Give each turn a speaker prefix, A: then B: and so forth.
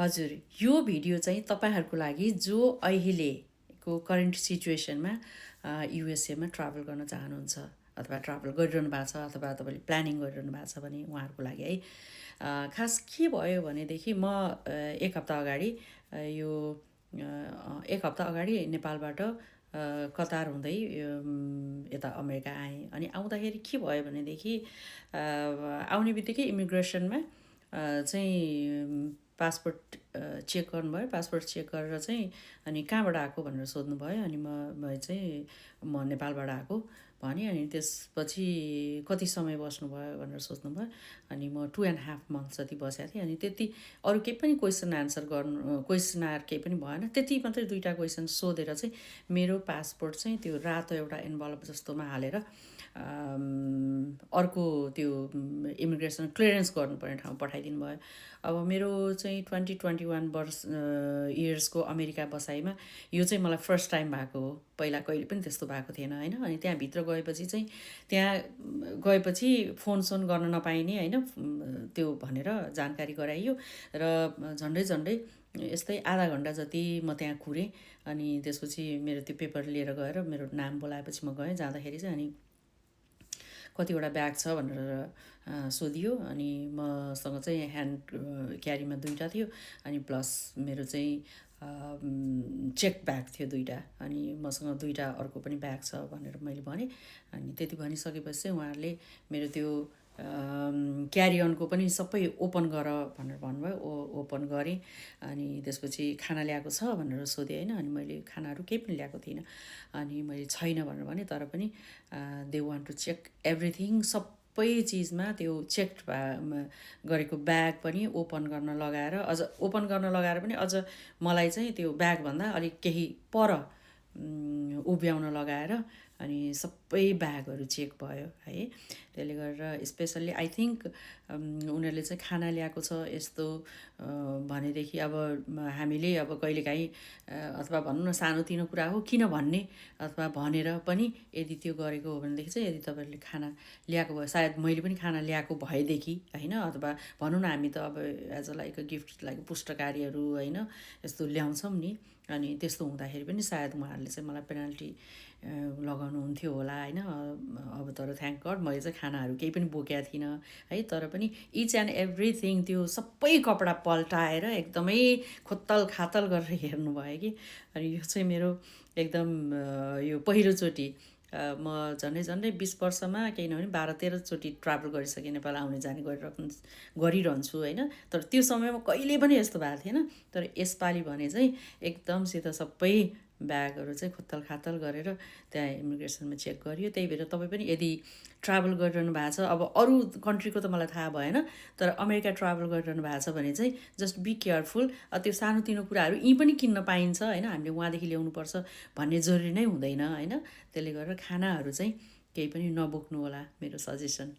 A: हजुर, यो भिडियो चाहिँ तपाईँहरूको लागि जो अहिलेको करेन्ट सिचुएसनमा युएसएमा ट्राभल गर्न चाहनुहुन्छ अथवा ट्राभल गरिरहनु भएको छ अथवा तपाईँले प्लानिङ गरिरहनु भएको छ भने उहाँहरूको लागि है। खास के भयो भनेदेखि म एक हप्ता अगाडि यो एक हप्ता अगाडि नेपालबाट कतार हुँदै यता अमेरिका आएँ। अनि आउँदाखेरि के भयो भनेदेखि आउने बित्तिकै इमिग्रेसनमा चाहिँ पासपोर्ट चेक गर्नुभयो। पासपोर्ट चेक गरेर चाहिँ अनि कहाँबाट आएको भनेर सोध्नुभयो। अनि म चाहिँ म नेपालबाट आएको भने। अनि त्यसपछि कति समय बस्नुभयो भनेर सोध्नुभयो। अनि म 2.5 months जति बसेको थिएँ। अनि त्यति अरू केही पनि क्वेसन आन्सर गर्नु, क्वेसन आएर केही पनि भएन। त्यति मात्रै 2टा क्वेसन सोधेर चाहिँ मेरो पासपोर्ट चाहिँ त्यो रातो एउटा एन्भलप जस्तोमा हालेर अर्को त्यो इमिग्रेसन क्लियरेन्स गर्नुपर्ने ठाउँ पठाइदिनु भयो। अब मेरो चाहिँ 2021 इयर्सको अमेरिका बसाइमा यो चाहिँ मलाई फर्स्ट टाइम भएको हो। पहिला कहिले पनि त्यस्तो भएको थिएन होइन। अनि त्यहाँभित्र गएपछि चाहिँ त्यहाँ गएपछि फोन गर्न नपाइने होइन, त्यो भनेर जानकारी गराइयो। र झन्डै यस्तै आधा घन्टा जति म त्यहाँ कुरेँ। अनि त्यसपछि मेरो त्यो पेपर लिएर गएर मेरो नाम बोलाएपछि म गएँ। जाँदाखेरि चाहिँ अनि कतिवटा ब्याग छ भनेर सोधियो। अनि मसँग चाहिँ ह्यान्ड क्यारीमा 2टा थियो अनि प्लस मेरो चाहिँ चेक ब्याग थियो 2टा। अनि मसँग 2टा अर्को पनि ब्याग छ भनेर मैले भनेँ। अनि त्यति भनिसकेपछि चाहिँ उहाँहरूले मेरो त्यो क्यारी अनको पनि सबै ओपन गर भनेर भन्नुभयो। ओपन गरेँ। अनि त्यसपछि खाना ल्याएको छ भनेर सोधेँ होइन। अनि मैले खानाहरू केही पनि ल्याएको थिइनँ। अनि मैले छैन भनेर भने, तर पनि they want to check everything. सबै चिजमा त्यो चेक गरेको ब्याग पनि ओपन गर्न लगाएर, अझ ओपन गर्न लगाएर पनि अझ मलाई चाहिँ त्यो ब्यागभन्दा अलिक केही पर उभ्याउन लगाएर अनि सबै ब्यागहरू चेक भयो है। त्यसले गरेर स्पेसल्ली आई थिङ्क उनीहरूले चाहिँ खाना ल्याएको छ यस्तो भनेदेखि अब हामीले अब कहिलेकाहीँ अथवा भनौँ न सानोतिनो कुरा हो किन भन्ने, अथवा भनेर पनि यदि त्यो गरेको हो भनेदेखि चाहिँ यदि तपाईँहरूले खाना ल्याएको भए, सायद मैले पनि खाना ल्याएको भएदेखि होइन, अथवा भनौँ न हामी त अब as a like gift like पुस्तकारीहरू होइन यस्तो ल्याउँछौँ नि। अनि त्यस्तो हुँदाखेरि पनि सायद उहाँहरूले चाहिँ मलाई पेनाल्टी लगाउनुहुन्थ्यो होला होइन। अब तर थ्याङ्क गड मैले चाहिँ खानाहरू केही पनि बोकेको थिइनँ है। तर पनि इच एन्ड एभ्रिथिङ त्यो सबै कपडा पल्टाएर एकदमै खोत्तल खातल गरेर हेर्नुभयो कि। अनि यो चाहिँ मेरो एकदम यो पहिलोचोटि म झन्डै 20 वर्षमा केही नभने 12-13 चोटि ट्राभल गरिसकेँ, नेपाल आउने जाने गरिरहन्छु होइन। तर त्यो समयमा कहिले पनि यस्तो भएको थिएन। तर यसपालि भने चाहिँ एकदमसित सबै ब्यागहरू चाहिँ खोत्तल खातल गरेर त्यहाँ इमिग्रेसनमा चेक गरियो। त्यही भएर तपाईँ पनि यदि ट्राभल गरिरहनु भएको छ, अब अरू कन्ट्रीको त मलाई थाहा भएन, तर अमेरिका ट्राभल गरिरहनु भएको छ भने चाहिँ जस्ट बी केयरफुल। त्यो सानोतिनो कुराहरू यहीँ पनि किन्न पाइन्छ होइन, हामीले उहाँदेखि ल्याउनुपर्छ भन्ने जरुरी नै हुँदैन होइन। त्यसले गर्दा खानाहरू चाहिँ केही पनि नबोक्नु होला, मेरो सजेसन।